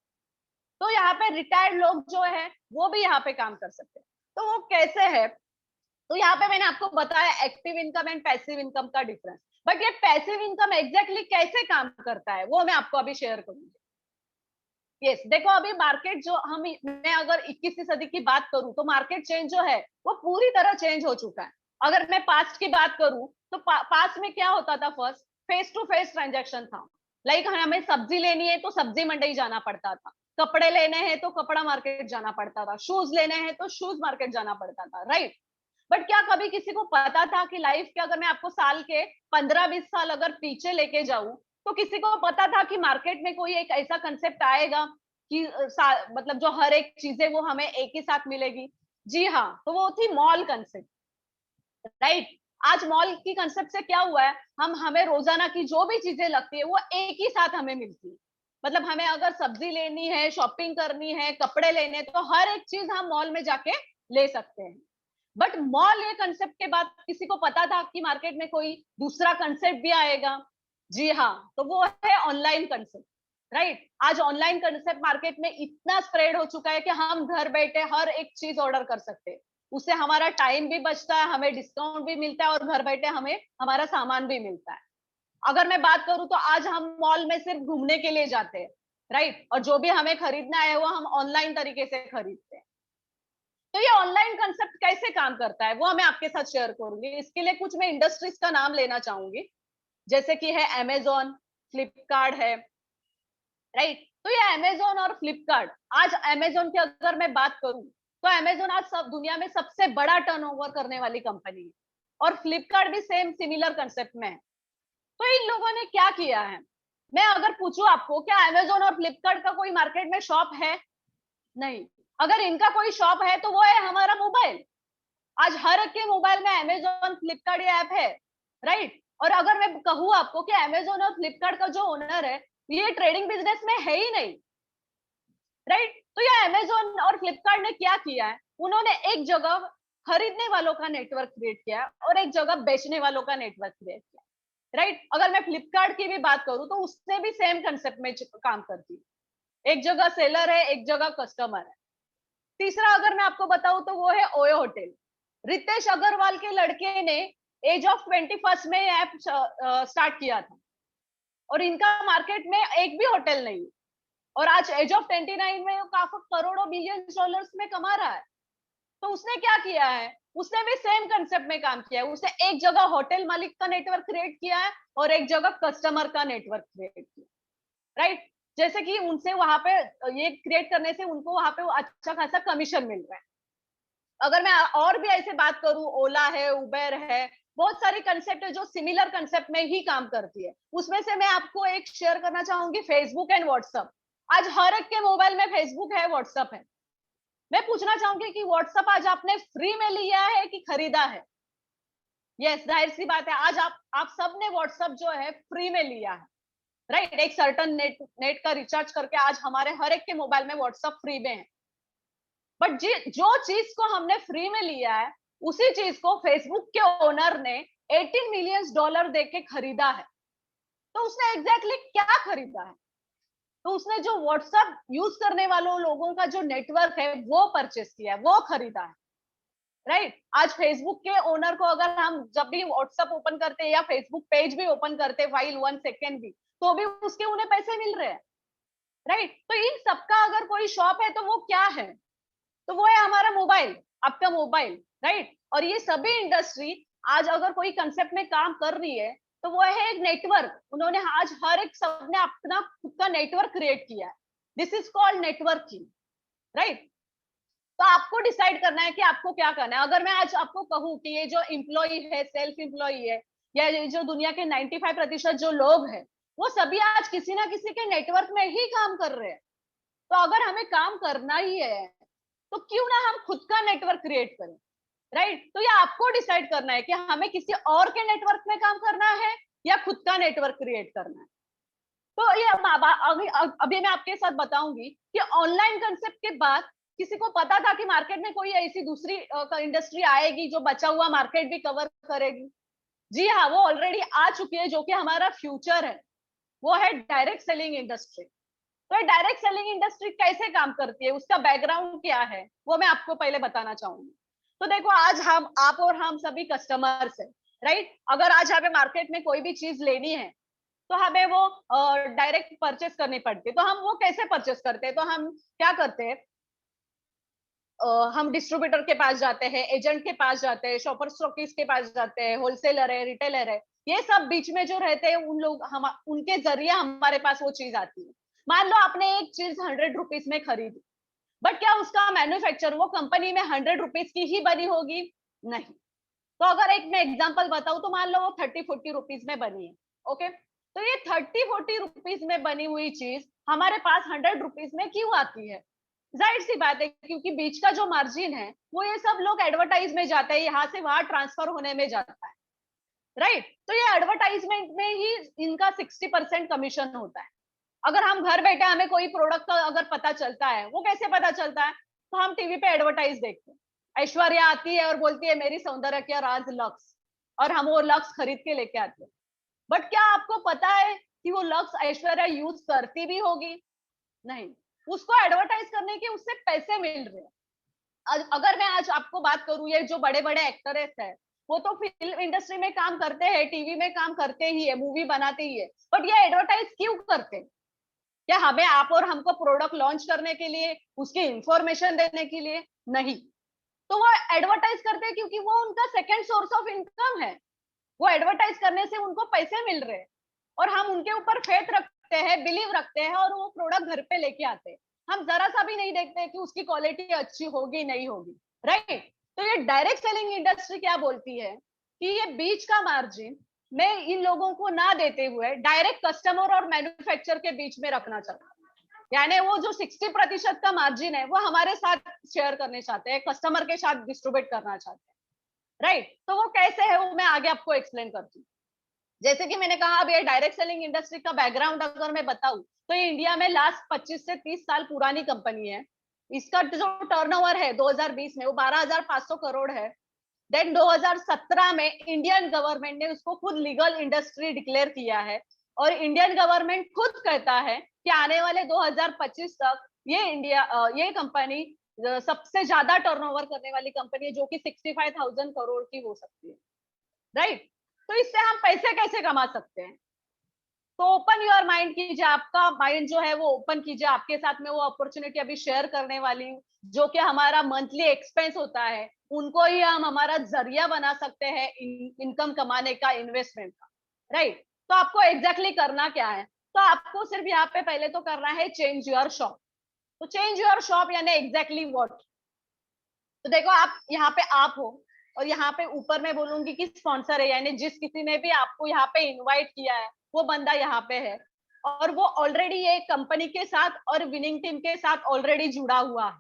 [SPEAKER 1] तो यहाँ पे रिटायर्ड लोग जो है वो भी यहाँ पे काम कर सकते हैं। तो वो कैसे है? तो यहाँ पे मैंने आपको बताया active income and passive income का डिफरेंस। बट ये पैसिव इनकम एग्जैक्टली कैसे काम करता है वो मैं आपको अभी शेयर करूंगी। यस, देखो अभी मार्केट जो मैं अगर 21वीं सदी की बात करूं तो मार्केट चेंज जो है वो पूरी तरह चेंज हो चुका है। अगर मैं पास्ट की बात करूं तो पास्ट में क्या होता था, first face to face transaction था। लाइक हमें सब्जी लेनी है तो सब्जी मंडी जाना पड़ता था, कपड़े लेने हैं तो कपड़ा मार्केट जाना पड़ता था, शूज लेने हैं तो शूज मार्केट जाना पड़ता था, राइट? बट क्या कभी किसी को पता था कि लाइफ के, अगर मैं आपको साल के 15-20 साल अगर पीछे लेके जाऊं, तो किसी को पता था कि मार्केट में कोई एक ऐसा कंसेप्ट आएगा कि मतलब जो हर एक चीजें वो हमें एक ही साथ मिलेगी? जी हाँ, तो वो थी मॉल कंसेप्ट, राइट? आज मॉल की कंसेप्ट से क्या हुआ है, हमें रोजाना की जो भी चीजें लगती है वो एक ही साथ हमें मिलती है। मतलब हमें अगर सब्जी लेनी है, शॉपिंग करनी है, कपड़े लेने, तो हर एक चीज हम मॉल में जाके ले सकते हैं। बट मॉल ये कंसेप्ट के बाद किसी को पता था कि मार्केट में कोई दूसरा कंसेप्ट भी आएगा? जी हाँ, तो वो है ऑनलाइन कंसेप्ट, राइट? आज ऑनलाइन कंसेप्ट मार्केट में इतना स्प्रेड हो चुका है कि हम घर बैठे हर एक चीज ऑर्डर कर सकते हैं। उससे हमारा टाइम भी बचता है, हमें डिस्काउंट भी मिलता है और घर बैठे हमें हमारा सामान भी मिलता है। अगर मैं बात करूं तो आज हम मॉल में सिर्फ घूमने के लिए जाते हैं, राइट? और जो भी हमें खरीदना है वो हम ऑनलाइन तरीके से खरीदते हैं। तो ये ऑनलाइन कंसेप्ट कैसे काम करता है वो मैं आपके साथ शेयर करूंगी। इसके लिए कुछ मैं इंडस्ट्रीज का नाम लेना चाहूंगी, जैसे कि है अमेजोन, फ्लिपकार्ट है, राइट। तो ये अमेजोन और फ्लिपकार्ट, आज अमेजोन की अगर मैं बात करूं तो अमेजोन आज सब दुनिया में सबसे बड़ा टर्नओवर करने वाली कंपनी है, और फ्लिपकार्ट भी सेम सिमिलर कंसेप्ट में है। तो इन लोगों ने क्या किया है, मैं अगर पूछूं आपको, क्या अमेजोन और फ्लिपकार्ट का कोई मार्केट में शॉप है? नहीं। अगर इनका कोई शॉप है तो वो है हमारा मोबाइल। आज हर एक के मोबाइल में अमेजोन, फ्लिपकार्ट ये ऐप है, राइट। और अगर मैं कहूँ आपको कि अमेजोन और फ्लिपकार्ट का जो ओनर है ये ट्रेडिंग बिजनेस में है ही नहीं, राइट। तो ये अमेजोन और फ्लिपकार्ट ने क्या किया है, उन्होंने एक जगह खरीदने वालों का नेटवर्क क्रिएट किया और एक जगह बेचने वालों का नेटवर्क क्रिएट किया, राइट। अगर मैं फ्लिपकार्ट की भी बात करूं तो उसने भी सेम कंसेप्ट में काम करती है, एक जगह सेलर है, एक जगह कस्टमर है। तीसरा अगर मैं आपको बताऊं तो वो है ओयो होटल। रितेश अग्रवाल के लड़के ने एज ऑफ 21 में ऐप स्टार्ट किया था, और इनका मार्केट में एक भी होटल नहीं, और आज एज ऑफ 29 में काफी करोड़ों बिलियन डॉलर्स में कमा रहा है। तो उसने क्या किया है, उसने भी सेम कंसेप्ट में काम किया है। उसने एक जगह होटल मालिक का नेटवर्क क्रिएट किया है और एक जगह कस्टमर का नेटवर्क क्रिएट किया, राइट। जैसे कि उनसे वहां पे ये क्रिएट करने से उनको वहां पे अच्छा खासा कमीशन मिल रहा है। अगर मैं और भी ऐसे बात करूं, ओला है, उबेर है, बहुत सारी कंसेप्ट है जो सिमिलर कंसेप्ट में ही काम करती है। उसमें से मैं आपको एक शेयर करना चाहूंगी, फेसबुक एंड व्हाट्सएप। आज हर एक के मोबाइल में फेसबुक है, व्हाट्सएप है। मैं पूछना चाहूंगी कि व्हाट्सएप आज आपने फ्री में लिया है कि खरीदा है? यस, जाहिर सी बात है, आज आप सब ने व्हाट्सएप जो है फ्री में लिया है, राइट। एक सर्टन नेट का रिचार्ज करके आज हमारे हर एक के मोबाइल में व्हाट्सएप फ्री में है। बट जो चीज को हमने फ्री में लिया है, उसी चीज को फेसबुक के ओनर ने 18 मिलियन डॉलर देके खरीदा है। तो उसने एग्जैक्टली क्या खरीदा है? तो उसने जो व्हाट्सएप यूज करने वालों लोगों का जो नेटवर्क है वो परचेस किया है, वो खरीदा है, राइट। आज फेसबुक के ओनर को अगर हम जब भी व्हाट्सएप ओपन करते हैं या फेसबुक पेज भी ओपन करते हैं फाइल 1 सेकेंड भी, तो भी उसके उन्हें पैसे मिल रहे हैं, राइट। तो इन सबका अगर कोई शॉप है तो वो क्या है? तो वो है हमारा मोबाइल, आपका मोबाइल, राइट। और ये सभी इंडस्ट्री आज अगर कोई कंसेप्ट में काम कर रही है तो वो है एक नेटवर्क। उन्होंने आज हर एक सबने अपना खुद का नेटवर्क क्रिएट किया है। This is called networking, right. तो आपको डिसाइड करना है कि आपको क्या करना है। अगर मैं आज आपको कहूँ कि ये जो एम्प्लॉय है, सेल्फ एम्प्लॉय है, या ये जो दुनिया के 95% जो लोग हैं, वो सभी आज किसी ना किसी के नेटवर्क में ही काम कर रहे हैं। तो अगर हमें काम करना ही है तो क्यों ना हम खुद का नेटवर्क क्रिएट करें, राइट। तो ये आपको डिसाइड करना है कि हमें किसी और के नेटवर्क में काम करना है या खुद का नेटवर्क क्रिएट करना है। तो ये अभी मैं आपके साथ बताऊंगी कि ऑनलाइन कंसेप्ट के बाद किसी को पता था कि मार्केट में कोई ऐसी दूसरी इंडस्ट्री आएगी जो बचा हुआ मार्केट भी कवर करेगी? जी हाँ, वो ऑलरेडी आ चुकी है, जो कि हमारा फ्यूचर है। वो है डायरेक्ट सेलिंग इंडस्ट्री। तो ये डायरेक्ट सेलिंग इंडस्ट्री कैसे काम करती है, उसका बैकग्राउंड क्या है, वो मैं आपको पहले बताना चाहूंगी। तो देखो, आज आप और हम सभी कस्टमर्स हैं, राइट। अगर आज हमें मार्केट में कोई भी चीज लेनी है तो हमें वो डायरेक्ट परचेस करनी पड़ती है। तो हम वो कैसे परचेस करते हैं? तो हम क्या करते हैं, हम डिस्ट्रीब्यूटर के पास जाते हैं, एजेंट के पास जाते हैं, शॉपर स्टॉकिस्ट के पास जाते हैं, होलसेलर है, रिटेलर है, ये सब बीच में जो रहते हैं उन लोग, हम उनके जरिए हमारे पास वो चीज आती है। मान लो आपने एक चीज 100 रुपीज में खरीदी, बट क्या उसका मैन्युफैक्चर वो कंपनी में 100 रुपीज की ही बनी होगी? नहीं। तो अगर एक मैं एग्जांपल बताऊं तो मान लो वो 30-40 रुपीज में बनी है, ओके। तो ये 30-40 रुपीज में बनी हुई चीज हमारे पास 100 रुपीज में क्यों आती है? जाहिर सी बात है, क्योंकि बीच का जो मार्जिन है वो ये सब लोग एडवर्टाइज में जाते हैं, यहाँ से वहां ट्रांसफर होने में जाता है, राइट। तो ये एडवर्टाइजमेंट में ही इनका 60% कमीशन होता है। अगर हम घर बैठे हमें कोई प्रोडक्ट का अगर पता चलता है, वो कैसे पता चलता है? तो हम टीवी पे एडवर्टाइज देखते हैं, ऐश्वर्या आती है और बोलती है मेरी सौंदर्य क्या राज लक्स, और हम वो लक्स खरीद के लेके आते हैं। बट क्या आपको पता है कि वो लक्स ऐश्वर्या यूज करती भी होगी? नहीं। उसको एडवर्टाइज करने के उससे पैसे मिल रहे हैं। अगर मैं आज आपको बात करूं, ये जो बड़े बड़े एक्टरेस है वो तो फिल्म इंडस्ट्री में काम करते हैं, टीवी में काम करते ही है, मूवी बनाते ही है, बट ये एडवर्टाइज क्यों करते हैं? क्या हमें, आप और हमको प्रोडक्ट लॉन्च करने के लिए, उसकी इंफॉर्मेशन देने के लिए? नहीं। तो वो एडवर्टाइज करते हैं क्योंकि वो उनका सेकंड सोर्स ऑफ इनकम है। वो एडवर्टाइज करने से उनको पैसे मिल रहे हैं और हम उनके ऊपर फेथ रखते हैं, बिलीव रखते हैं और वो प्रोडक्ट घर पे लेके आते हैं। हम जरा सा भी नहीं देखते कि उसकी क्वालिटी अच्छी होगी नहीं होगी, राइट। तो ये डायरेक्ट सेलिंग इंडस्ट्री क्या बोलती है कि ये बीच का मार्जिन मैं इन लोगों को ना देते हुए डायरेक्ट कस्टमर और मैन्युफैक्चरर के बीच में रखना चाहता हूँ। यानी वो जो 60% का मार्जिन है वो हमारे साथ शेयर करने चाहते हैं, कस्टमर के साथ डिस्ट्रीब्यूट करना चाहते हैं, राइट। तो वो कैसे है वो मैं आगे आपको एक्सप्लेन करती हूँ। जैसे कि मैंने कहा, अब ये डायरेक्ट सेलिंग इंडस्ट्री का बैकग्राउंड अगर मैं बताऊं तो ये इंडिया में लास्ट 25 से 30 साल पुरानी कंपनी है। इसका जो टर्नओवर है 2020 में वो 12,500 करोड़ है। देन 2017 में इंडियन गवर्नमेंट ने उसको खुद लीगल इंडस्ट्री डिक्लेयर किया है और इंडियन गवर्नमेंट खुद कहता है कि आने वाले 2025 तक ये कंपनी सबसे ज्यादा टर्नओवर करने वाली कंपनी है, जो कि 65,000 करोड़ की हो सकती है, राइट। तो इससे हम पैसे कैसे कमा सकते हैं? तो ओपन योर माइंड कीजिए, आपका माइंड जो है वो ओपन कीजिए। आपके साथ में वो अपॉर्चुनिटी अभी शेयर करने वाली हूँ, जो कि हमारा मंथली एक्सपेंस होता है उनको ही हम हमारा जरिया बना सकते हैं इनकम कमाने का, इन्वेस्टमेंट का, राइट। तो आपको एग्जैक्टली करना क्या है? तो आपको सिर्फ यहाँ पे पहले तो करना है चेंज योर शॉप। तो चेंज योर शॉप यानी एग्जैक्टली व्हाट? तो देखो, आप यहाँ पे आप हो और यहाँ पे ऊपर मैं बोलूंगी कि स्पॉन्सर है, यानी जिस किसी ने भी आपको यहाँ पे इनवाइट किया है वो बंदा यहाँ पे है और वो ऑलरेडी ये कंपनी के साथ और विनिंग टीम के साथ ऑलरेडी जुड़ा हुआ है,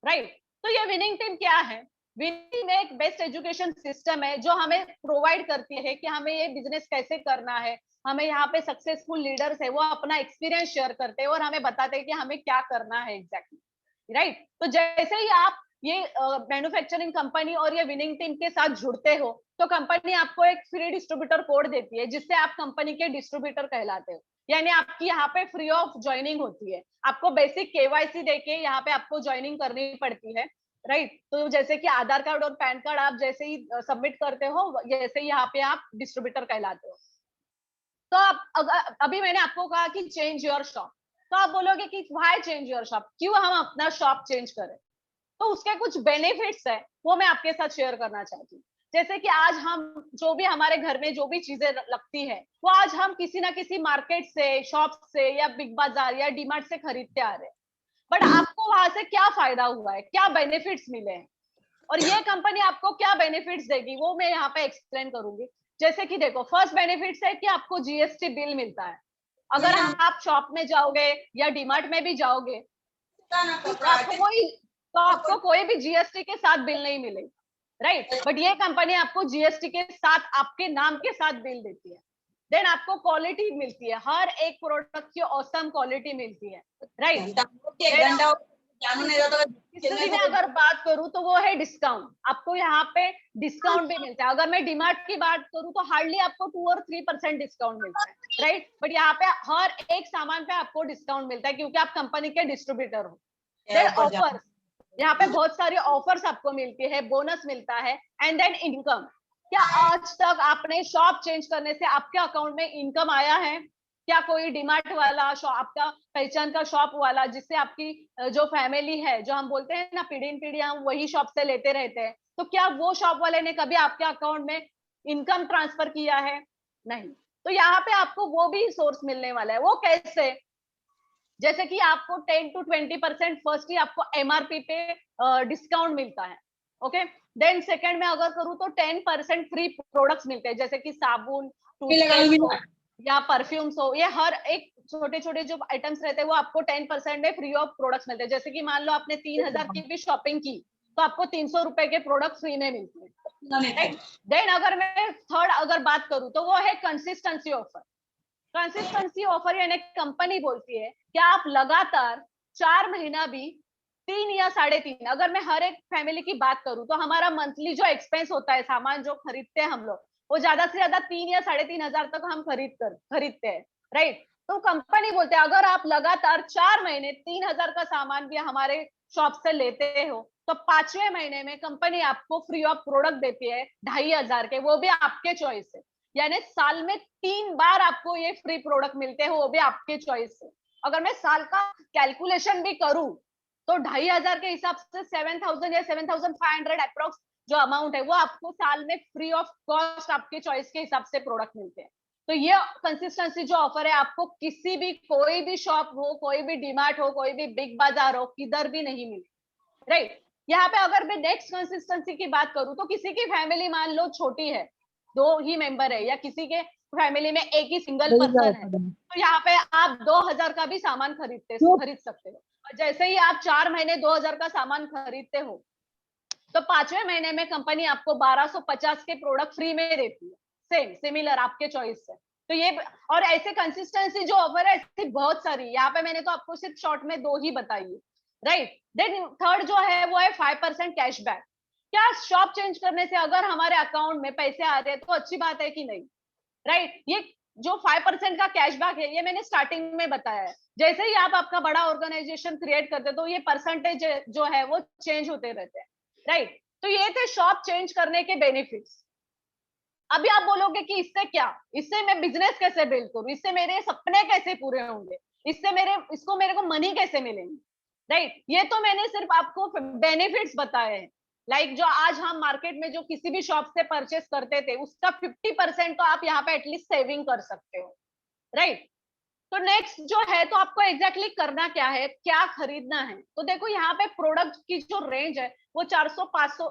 [SPEAKER 1] राइट। तो ये विनिंग टीम क्या है? विनिंग टीम एक बेस्ट एजुकेशन सिस्टम है जो हमें प्रोवाइड करती है कि हमें ये बिजनेस कैसे करना है। हमें यहाँ पे सक्सेसफुल लीडर्स है, वो अपना एक्सपीरियंस शेयर करते हैं और हमें बताते हैं कि हमें क्या करना है एग्जैक्टली, राइट। तो जैसे ही आप ये मैन्युफैक्चरिंग कंपनी और ये विनिंग टीम के साथ जुड़ते हो तो कंपनी आपको एक फ्री डिस्ट्रीब्यूटर कोड देती है, जिससे आप कंपनी के डिस्ट्रीब्यूटर कहलाते हो। यानी आपकी यहाँ पे फ्री ऑफ ज्वाइनिंग होती है। आपको बेसिक केवाईसी देके यहाँ पे आपको ज्वाइनिंग करनी पड़ती है, राइट। तो जैसे कि आधार कार्ड और पैन कार्ड आप जैसे ही सबमिट करते हो, जैसे ही यहाँ पे आप डिस्ट्रीब्यूटर कहलाते हो। तो आप अभी मैंने आपको कहा कि चेंज योर शॉप, तो आप बोलोगे कि व्हाई चेंज योर शॉप, क्यों हम अपना शॉप चेंज करें? तो उसके कुछ बेनिफिट्स है वो मैं आपके साथ शेयर करना चाहती हूँ। जैसे कि आज हम जो भी हमारे घर में जो भी चीजें लगती है वो आज हम किसी ना किसी मार्केट से, शॉप से या बिग बाजार या डीमार्ट से खरीदते आ रहे हैं। बट आपको वहां से क्या फायदा हुआ है, क्या बेनिफिट्स मिले हैं और ये कंपनी आपको क्या बेनिफिट्स देगी वो मैं यहाँ पे एक्सप्लेन करूंगी। जैसे कि देखो, फर्स्ट बेनिफिट्स है कि आपको जीएसटी बिल मिलता है। अगर आप शॉप में जाओगे या डीमार्ट में भी जाओगे तो आपको कोई भी जीएसटी के साथ बिल नहीं मिलेगा, राइट। बट ये कंपनी आपको जीएसटी के साथ आपके नाम के साथ बिल देती है। देन आपको क्वालिटी मिलती है, हर एक प्रोडक्ट की औसम क्वालिटी मिलती है, राइट। तीसरी में अगर बात करूं तो वो है डिस्काउंट। आपको यहाँ पे डिस्काउंट भी मिलता है। अगर मैं डीमार्ट की बात करूं तो हार्डली आपको 2 और 3% डिस्काउंट मिलता है, राइट। बट यहाँ पे हर एक सामान पे आपको डिस्काउंट मिलता है क्योंकि आप कंपनी के डिस्ट्रीब्यूटर हो। देन ऑफर्स, यहाँ पे बहुत सारी ऑफर्स आपको मिलती है, बोनस मिलता है। एंड देन इनकम, क्या आज तक आपने शॉप चेंज करने से आपके अकाउंट में इनकम आया है? क्या कोई डीमार्ट वाला शॉप, आपका पहचान का शॉप वाला, जिससे आपकी जो फैमिली है, जो हम बोलते हैं ना पीढ़ी इन पीढ़ी हम वही शॉप से लेते रहते हैं, तो क्या वो शॉप वाले ने कभी आपके अकाउंट में इनकम ट्रांसफर किया है? नहीं। तो यहाँ पे आपको वो भी सोर्स मिलने वाला है। वो कैसे? जैसे कि आपको 10 to 20% फर्स्ट ही आपको एमआरपी पे डिस्काउंट मिलता है, ओके। देन सेकंड में अगर करूँ तो 10% फ्री प्रोडक्ट्स मिलते हैं, जैसे कि साबुन, टूथपेस्ट हो या परफ्यूम्स हो। ये हर एक छोटे छोटे जो आइटम्स रहते हैं वो आपको 10% में फ्री ऑफ प्रोडक्ट्स मिलते हैं। जैसे कि मान लो आपने 3,000 की भी शॉपिंग की तो आपको 300 रुपए के प्रोडक्ट फ्री में मिलते हैं। देन अगर मैं थर्ड अगर बात करूँ तो वो है कंसिस्टेंसी ऑफर। कंसिस्टेंसी ऑफर यानी कंपनी बोलती है कि आप लगातार 4 महीना भी, 3 या 3.5, अगर मैं हर एक फैमिली की बात करूं तो हमारा मंथली जो एक्सपेंस होता है, सामान जो खरीदते हैं हम लोग, वो ज्यादा से ज्यादा 3 या 3,500 तक हम खरीदते हैं, राइट। तो कंपनी बोलते हैं अगर आप लगातार 4 महीने 3,000 का सामान भी हमारे शॉप से लेते हो तो 5वें महीने में कंपनी आपको फ्री ऑफ प्रोडक्ट देती है 2,500 के, वो भी आपके चॉइस से। यानी साल में 3 बार आपको ये फ्री प्रोडक्ट मिलते हैं, वो भी आपके चॉइस से। अगर मैं साल का कैलकुलेशन भी करूं तो 2,500 के हिसाब से 7,000 या 7,500 अप्रोक्स जो अमाउंट है वो आपको साल में फ्री ऑफ कॉस्ट आपके चॉइस के हिसाब से प्रोडक्ट मिलते हैं। तो ये कंसिस्टेंसी जो ऑफर है आपको किसी भी, कोई भी शॉप हो, कोई भी डीमार्ट हो, कोई भी बिग बाजार हो, किधर भी नहीं मिली, राइट। यहाँ पे अगर मैं नेक्स्ट कंसिस्टेंसी की बात करूं तो किसी की फैमिली मान लो छोटी है, 2 ही मेंबर है, या किसी के फैमिली में एक ही सिंगल पर्सन है, तो यहाँ पे आप 2000 का भी सामान खरीद सकते हो। और जैसे ही आप 4 महीने 2000 का सामान खरीदते हो तो 5वें महीने में कंपनी आपको 1250 के प्रोडक्ट फ्री में देती है, सेम सिमिलर आपके चॉइस से। तो ये, और ऐसे कंसिस्टेंसी जो ऑफर है ऐसी बहुत सारी, यहाँ पे मैंने तो आपको सिर्फ शॉर्ट में 2 ही बताई है, राइट। देन थर्ड जो है वो है 5% कैशबैक। क्या शॉप चेंज करने से अगर हमारे अकाउंट में पैसे आ रहे हैं तो अच्छी बात है कि नहीं, राइट। ये जो 5% का कैशबैक है ये मैंने स्टार्टिंग में बताया है। जैसे ही आप आपका बड़ा ऑर्गेनाइजेशन क्रिएट करते तो ये परसेंटेज जो है वो चेंज होते रहते हैं, राइट। तो ये थे शॉप चेंज करने के बेनिफिट्स। अभी आप बोलोगे कि इससे क्या, इससे मैं बिजनेस कैसे बिल्ड करूं, इससे मेरे सपने कैसे पूरे होंगे, इससे मेरे को मनी कैसे मिलेंगे, राइट। ये तो मैंने सिर्फ आपको बेनिफिट्स बताए हैं। लाइक जो आज हम मार्केट में जो किसी भी शॉप से परचेस करते थे उसका 50% तो आप यहाँ पे एटलीस्ट सेविंग कर सकते हो, राइट। तो नेक्स्ट जो है तो आपको एग्जैक्टली करना क्या है, क्या खरीदना है। तो देखो यहाँ पे प्रोडक्ट की जो रेंज है वो 400 500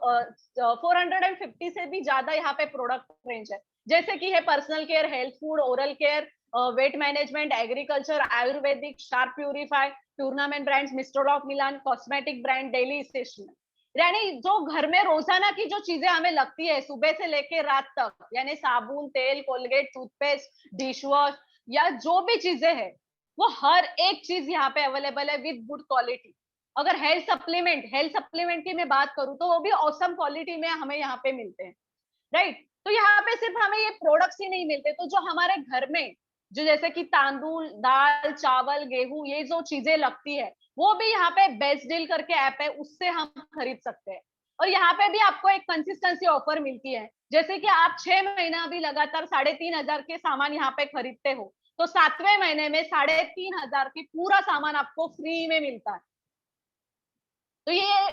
[SPEAKER 1] 450 से भी ज्यादा यहाँ पे प्रोडक्ट रेंज है। जैसे कि है personal care, health food, oral care, weight management, agriculture, ayurvedic, sharp purify, tournament brands, mister of Milan, cosmetic brand, daily stationery. यानी जो घर में रोजाना की जो चीजें हमें लगती है सुबह से लेके रात तक, यानी साबुन, तेल, कोलगेट, टूथपेस्ट, डिश वॉश, या जो भी चीजें हैं वो हर एक चीज यहाँ पे अवेलेबल है विद गुड क्वालिटी। अगर हेल्थ सप्लीमेंट की मैं बात करूँ तो वो भी औसम क्वालिटी में हमें यहाँ पे मिलते हैं, राइट। तो यहाँ पे सिर्फ हमें ये प्रोडक्ट्स ही नहीं मिलते, तो जो हमारे घर में जो जैसे कि तांदूल, दाल, चावल, गेहूं, ये जो चीजें लगती है वो भी यहाँ पे बेस्ट डील करके ऐप है, उससे हम खरीद सकते हैं। और यहाँ पे भी आपको एक कंसिस्टेंसी ऑफर मिलती है, जैसे कि आप 6 महीना भी लगातार 3500 के सामान यहाँ पे खरीदते हो तो 7वें महीने में 3500 के पूरा सामान आपको फ्री में मिलता है। तो ये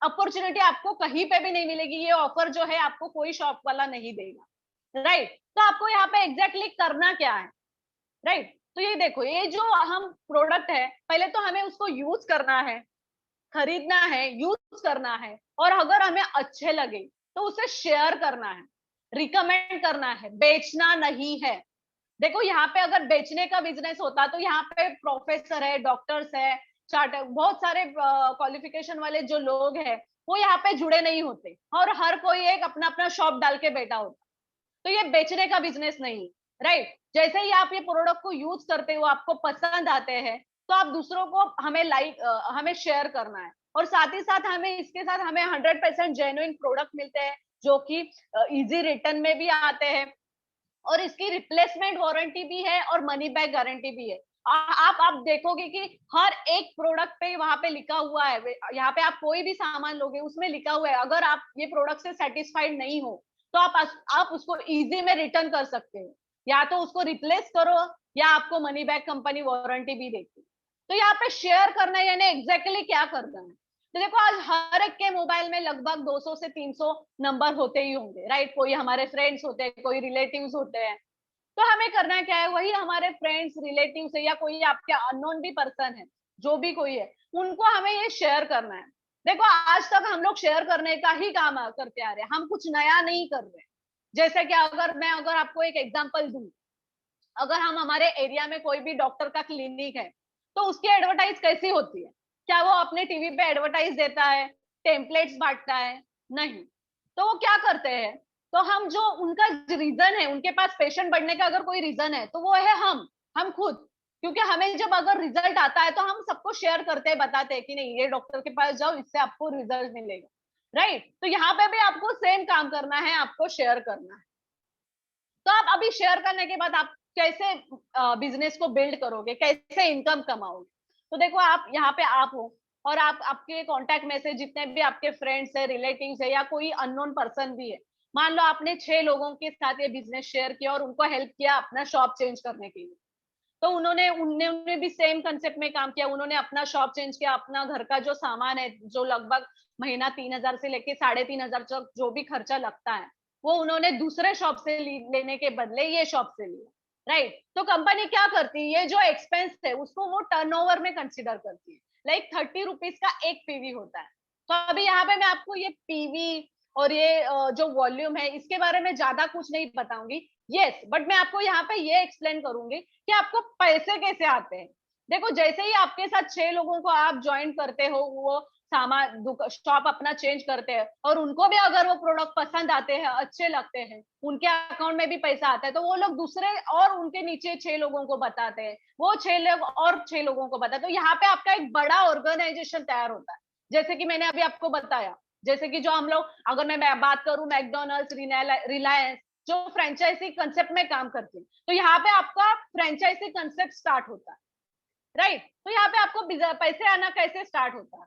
[SPEAKER 1] अपॉर्चुनिटी आपको कहीं पे भी नहीं मिलेगी, ये ऑफर जो है आपको कोई शॉप वाला नहीं देगा, राइट। तो आपको यहाँ पे एग्जैक्टली करना क्या है, राइट। तो ये देखो, ये जो हम प्रोडक्ट है पहले तो हमें उसको यूज करना है, खरीदना है, यूज करना है, और अगर हमें अच्छे लगे तो उसे शेयर करना है, रिकमेंड करना है, बेचना नहीं है। देखो यहाँ पे अगर बेचने का बिजनेस होता तो यहाँ पे प्रोफेसर है, डॉक्टर्स है, चार्टर, बहुत सारे क्वालिफिकेशन वाले जो लोग हैं वो यहाँ पे जुड़े नहीं होते और हर कोई एक अपना अपना शॉप डाल के बैठा होता। तो ये बेचने का बिजनेस नहीं, राइट। जैसे ही आप ये प्रोडक्ट को यूज करते हो, आपको पसंद आते हैं, तो आप दूसरों को हमें शेयर करना है, और साथ ही साथ हमें इसके साथ हमें 100% जेन्युइन प्रोडक्ट मिलते हैं जो कि इजी रिटर्न में भी आते हैं, और इसकी रिप्लेसमेंट वारंटी भी है और मनी बैक गारंटी भी है। आप देखोगे कि हर एक प्रोडक्ट पे वहां पे लिखा हुआ है, यहाँ पे आप कोई भी सामान लोगे उसमें लिखा हुआ है अगर आप ये प्रोडक्ट से सेटिस्फाइड नहीं हो तो आप उसको इजी में रिटर्न कर सकते हो, या तो उसको रिप्लेस करो या आपको मनी बैक कंपनी वारंटी भी देती है। तो यहाँ पे शेयर करना है, यानी एग्जैक्टली क्या करना है। तो देखो आज हर एक के मोबाइल में लगभग 200 से 300 नंबर होते ही होंगे, राइट। कोई हमारे फ्रेंड्स होते हैं, कोई रिलेटिव्स होते हैं। तो हमें करना क्या है, वही हमारे फ्रेंड्स, रिलेटिव्स है, या कोई आपके अननोन भी पर्सन है, जो भी कोई है, उनको हमें ये शेयर करना है। देखो आज तक हम लोग शेयर करने का ही काम करते आ रहे हैं, हम कुछ नया नहीं कर रहे। जैसे कि अगर आपको एक एग्जांपल दूं, अगर हम हमारे एरिया में कोई भी डॉक्टर का क्लिनिक है तो उसकी एडवर्टाइज कैसी होती है, क्या वो अपने टीवी पे एडवर्टाइज देता है, टेम्पलेट्स बांटता है? नहीं। तो वो क्या करते हैं, तो हम जो उनका रीजन है, उनके पास पेशेंट बढ़ने का अगर कोई रीजन है तो वो है हम खुद। क्योंकि हमें जब अगर रिजल्ट आता है तो हम सबको शेयर करते हैं, बताते हैं कि नहीं ये डॉक्टर के पास जाओ, इससे आपको रिजल्ट मिलेगा, राइट। तो यहाँ पे भी आपको सेम काम करना है, आपको शेयर करना है। तो आप अभी शेयर करने के बाद आप कैसे बिजनेस को बिल्ड करोगे, कैसे इनकम कमाओगे। तो देखो आप यहाँ पे आप हो, और आप आपके कांटेक्ट में से जितने भी आपके फ्रेंड्स है, रिलेटिव्स है, या कोई अननोन पर्सन भी है, मान लो आपने 6 लोगों के साथ ये बिजनेस शेयर किया और उनको हेल्प किया अपना शॉप चेंज करने के लिए। तो उन्होंने भी सेम कंसेप्ट में काम किया, उन्होंने अपना शॉप चेंज किया, अपना घर का जो सामान है जो लगभग महीना 3,000 से लेके 3,500 तक जो भी खर्चा लगता है वो उन्होंने दूसरे शॉप से लेने के बदले ये शॉप से लिया, राइट। तो कंपनी क्या करती है, ये जो एक्सपेंस है उसको वो टर्नओवर में कंसिडर करती है। लाइक 30 रुपीज का एक पीवी होता है। तो अभी यहाँ पे मैं आपको ये पीवी और ये जो वॉल्यूम है इसके बारे में ज्यादा कुछ नहीं बताऊंगी। यस, बट मैं आपको यहाँ पे ये एक्सप्लेन करूंगी कि आपको पैसे कैसे आते हैं। देखो, जैसे ही आपके साथ 6 लोगों को आप ज्वाइन करते हो, वो सामान शॉप अपना चेंज करते हैं और उनको भी अगर वो प्रोडक्ट पसंद आते हैं, अच्छे लगते हैं, उनके अकाउंट में भी पैसा आता है, तो वो लोग दूसरे और उनके नीचे 6 लोगों को बताते हैं, वो 6 लोग और 6 लोगों को बताते हैं। तो यहाँ पे आपका एक बड़ा ऑर्गेनाइजेशन तैयार होता है। जैसे कि मैंने अभी आपको बताया, जैसे कि जो हम लोग, अगर मैं बात करूं मैकडोनल्ड्स, रिलायंस, जो फ्रेंचाइजी कंसेप्ट में काम करती है, तो यहाँ पे आपका फ्रेंचाइजी कंसेप्ट स्टार्ट होता है, राइट। तो यहाँ पे आपको पैसे आना कैसे स्टार्ट होता है,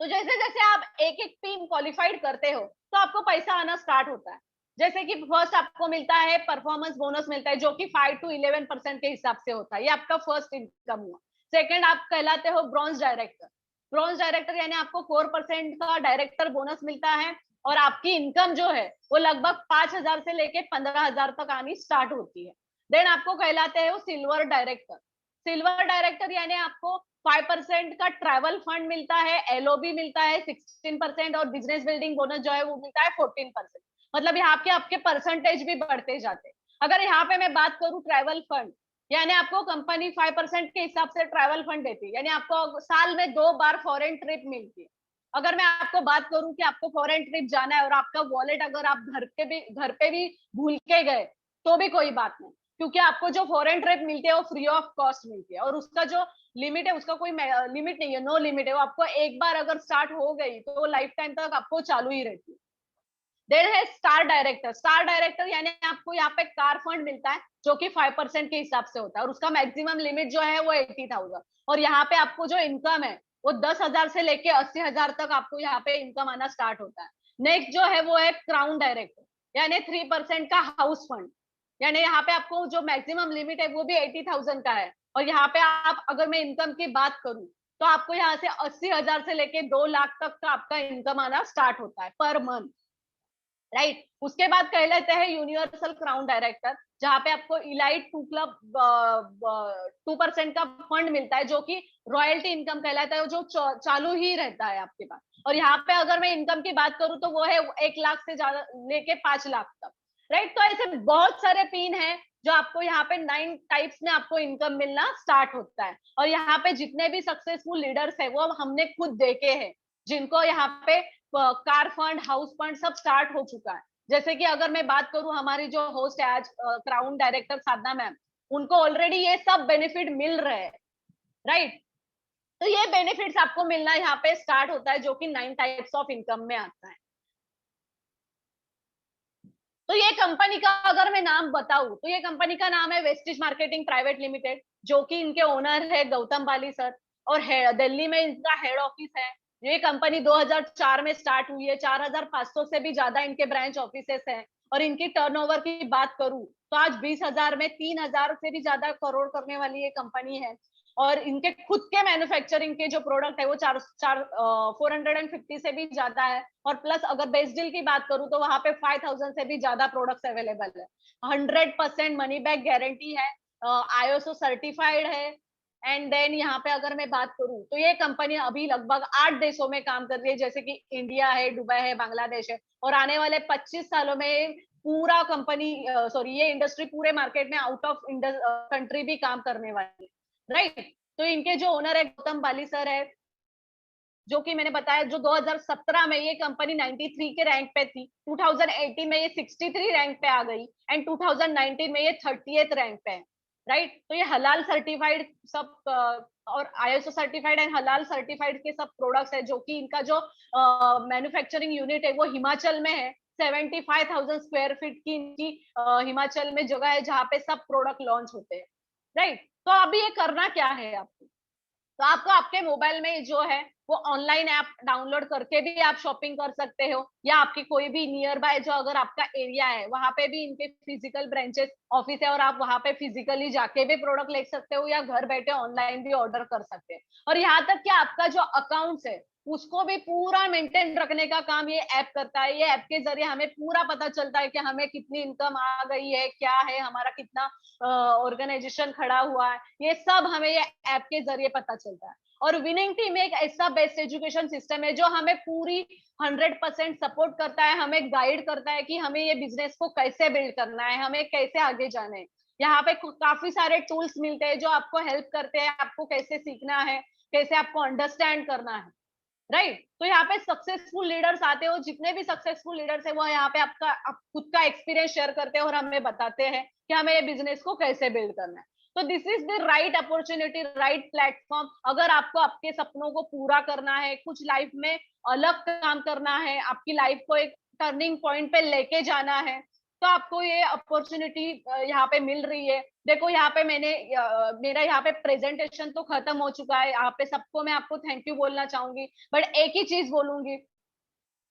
[SPEAKER 1] तो जैसे जैसे आप एक एक टीम क्वालिफाइड करते हो तो आपको पैसा आना स्टार्ट होता है। जैसे कि फर्स्ट आपको मिलता है परफॉर्मेंस बोनस मिलता है, जो कि 5 to 11% के हिसाब से होता है, ये आपका फर्स्ट इनकम हुआ। सेकंड, आप कहलाते हो ब्रॉन्ज डायरेक्टर। ब्रॉन्ज डायरेक्टर यानी आपको 4% का डायरेक्टर बोनस मिलता है और आपकी इनकम जो है वो लगभग 5,000 से लेके 15,000 तक आनी स्टार्ट होती है। देन आपको कहलाते हो सिल्वर डायरेक्टर। सिल्वर डायरेक्टर यानी आपको 5% का ट्रैवल फंड मिलता है, एलओबी मिलता है 16% और बिजनेस बिल्डिंग बोनस जो है वो मिलता है 14%। मतलब यहाँ के आपके परसेंटेज भी बढ़ते जाते हैं। अगर यहाँ पे मैं बात करूँ ट्रैवल फंड, यानी आपको कंपनी 5% के हिसाब से ट्रैवल फंड देती है, यानी आपको साल में 2 बार फॉरेन ट्रिप मिलती है। अगर मैं आपको बात करूं कि आपको फॉरेन ट्रिप जाना है और आपका वॉलेट अगर आप घर पे भी भूल के गए तो भी कोई बात नहीं, क्योंकि आपको जो फॉरेन ट्रिप मिलती है वो फ्री ऑफ कॉस्ट मिलती है और उसका जो लिमिट है उसका कोई लिमिट नहीं है, नो लिमिट है। वो आपको एक बार अगर स्टार्ट हो गई तो वो लाइफ टाइम तक आपको चालू ही रहती है। देन है स्टार डायरेक्टर। स्टार डायरेक्टर यानी आपको यहाँ पे कार फंड मिलता है जो कि 5% के हिसाब से होता है और उसका मैक्सिमम लिमिट जो है वो 80,000 और यहाँ पे आपको जो इनकम है वो 10,000 से लेके 80,000 तक आपको यहाँ पे इनकम आना स्टार्ट होता है। नेक्स्ट जो है वो है क्राउन डायरेक्टर, यानी 3% का हाउस फंड, यानी यहाँ पे आपको जो मैक्सिमम लिमिट है वो भी 80,000 का है और यहाँ पे आप, अगर मैं इनकम की बात करूं तो आपको यहाँ से 80,000 से लेके 2 लाख तक का आपका इनकम आना स्टार्ट होता है पर मंथ, राइट। उसके बाद कह लेते हैं यूनिवर्सल क्राउन डायरेक्टर, जहां पे आपको इलाइट 2% का फंड मिलता है जो कि रॉयल्टी इनकम कहलाता है, जो चालू ही रहता है आपके पास। और यहाँ पे अगर मैं इनकम की बात करूं तो वो है 1 लाख से ज्यादा लेके 5 लाख तक, राइट। तो ऐसे बहुत सारे पिन है जो आपको यहाँ पे 9 टाइप्स में आपको इनकम मिलना स्टार्ट होता है। और यहाँ पे जितने भी सक्सेसफुल लीडर्स है वो हमने खुद देखे हैं, जिनको यहाँ पे कार फंड, हाउस फंड सब स्टार्ट हो चुका है। जैसे कि अगर मैं बात करूं, हमारी जो होस्ट है आज क्राउन डायरेक्टर साधना मैम, उनको ऑलरेडी ये सब बेनिफिट मिल रहे हैं, राइट। तो ये बेनिफिट्स आपको मिलना यहाँ पे स्टार्ट होता है जो कि 9 टाइप्स ऑफ इनकम में आता है। तो ये कंपनी का अगर मैं नाम बताऊं तो ये कंपनी का नाम है वेस्टिज मार्केटिंग प्राइवेट लिमिटेड, जो कि इनके ओनर है गौतम बाली सर और दिल्ली में इनका हेड ऑफिस है। ये कंपनी 2004 में स्टार्ट हुई है, 4,500 से भी ज्यादा इनके ब्रांच ऑफिसेस हैं और इनकी टर्नओवर की बात करूं तो आज 20,000 में 3,000 से भी ज्यादा करोड़ करने वाली ये कंपनी है। और इनके खुद के मैन्युफैक्चरिंग के जो प्रोडक्ट है वो 450 से भी ज्यादा है और प्लस अगर बेस्ट डील की बात करूं तो वहां पे 5,000 से भी ज्यादा प्रोडक्ट्स अवेलेबल है। 100% मनी बैक गारंटी है, आईएसओ सर्टिफाइड है। एंड देन यहाँ पे अगर मैं बात करूं तो ये कंपनी अभी लगभग 8 देशों में काम कर रही है, जैसे कि इंडिया है, दुबई है, बांग्लादेश है और आने वाले 25 सालों में पूरा कंपनी ये इंडस्ट्री पूरे मार्केट में आउट ऑफ कंट्री भी काम करने वाली है, राइट। तो इनके जो ओनर है गौतम बाली सर है, जो कि मैंने बताया जो 2017 में ये कंपनी 93 के रैंक पे थी, 2018 में ये 63 रैंक पे आ गई एंड 2019 में ये 30th रैंक पे है, राइट। तो ये हलाल सर्टिफाइड सब और आईएसओ सर्टिफाइड एंड हलाल सर्टिफाइड के सब प्रोडक्ट्स है, जो कि इनका जो मैन्युफैक्चरिंग यूनिट है वो हिमाचल में है। 75,000 स्क्वायर फीट की इनकी हिमाचल में जगह है जहाँ पे सब प्रोडक्ट लॉन्च होते हैं, राइट। तो अभी ये करना क्या है आपको, तो आपको आपके मोबाइल में जो है वो ऑनलाइन ऐप डाउनलोड करके भी आप शॉपिंग कर सकते हो, या आपकी कोई भी नियर बाय जो अगर आपका एरिया है वहां पे भी इनके फिजिकल ब्रांचेस ऑफिस है और आप वहां पे फिजिकली जाके भी प्रोडक्ट ले सकते हो या घर बैठे ऑनलाइन भी ऑर्डर कर सकते हैं। और यहाँ तक कि आपका जो अकाउंट्स है उसको भी पूरा मेंटेन रखने का काम ये ऐप करता है। ये ऐप के जरिए हमें पूरा पता चलता है कि हमें कितनी इनकम आ गई है, क्या है, हमारा कितना ऑर्गेनाइजेशन खड़ा हुआ है, ये सब हमें ये ऐप के जरिए पता चलता है। और विनिंग टीम एक ऐसा बेस्ट एजुकेशन सिस्टम है जो हमें पूरी 100% सपोर्ट करता है, हमें गाइड करता है कि हमें ये बिजनेस को कैसे बिल्ड करना है, हमें कैसे आगे जाना है। यहाँ पे काफी सारे टूल्स मिलते हैं जो आपको हेल्प करते हैं, आपको कैसे सीखना है, कैसे आपको अंडरस्टैंड करना है, राइट। तो यहाँ पे सक्सेसफुल लीडर्स आते हो, जितने भी सक्सेसफुल लीडर्स है वो यहाँ पे आप खुद का एक्सपीरियंस शेयर करते हैं और हमें बताते हैं कि हमें ये बिजनेस को कैसे बिल्ड करना है। तो this is the right opportunity, right platform. अगर आपको आपके सपनों को पूरा करना है, कुछ लाइफ में अलग काम करना है, आपकी लाइफ को एक टर्निंग पॉइंट पे लेके जाना है, तो आपको ये अपॉर्चुनिटी यहाँ पे मिल रही है। देखो यहाँ पे मेरा यहाँ पे प्रेजेंटेशन तो खत्म हो चुका है। यहाँ पे सबको मैं आपको थैंक यू बोलना चाहूंगी, बट एक ही चीज बोलूंगी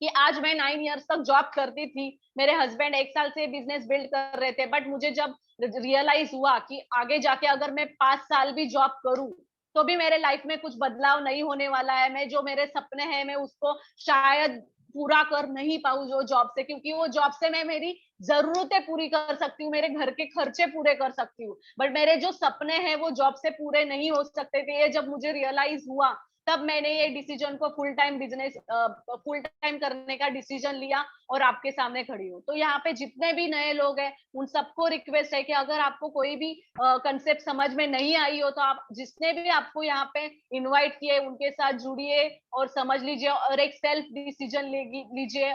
[SPEAKER 1] कि आज मैं 9 इयर्स तक जॉब करती थी, मेरे हस्बैंड 1 साल से बिजनेस बिल्ड कर रहे थे, बट मुझे जब रियलाइज हुआ कि आगे जाके अगर मैं 5 साल भी जॉब करूं तो भी मेरे लाइफ में कुछ बदलाव नहीं होने वाला है। मैं जो मेरे सपने हैं मैं उसको शायद पूरा कर नहीं पाऊं जो जॉब से, क्योंकि वो जॉब से मैं मेरी जरूरतें पूरी कर सकती हूँ, मेरे घर के खर्चे पूरे कर सकती हूँ, बट मेरे जो सपने हैं वो जॉब से पूरे नहीं हो सकते थे। ये जब मुझे रियलाइज हुआ तब मैंने ये डिसीजन को फुल टाइम करने का डिसीजन लिया और आपके सामने खड़ी हूँ। तो यहाँ पे जितने भी नए लोग हैं उन सबको रिक्वेस्ट है कि अगर आपको कोई भी कंसेप्ट समझ में नहीं आई हो तो आप जिसने भी आपको यहाँ पे इनवाइट किए उनके साथ जुड़िए और समझ लीजिए और एक सेल्फ डिसीजन लीजिए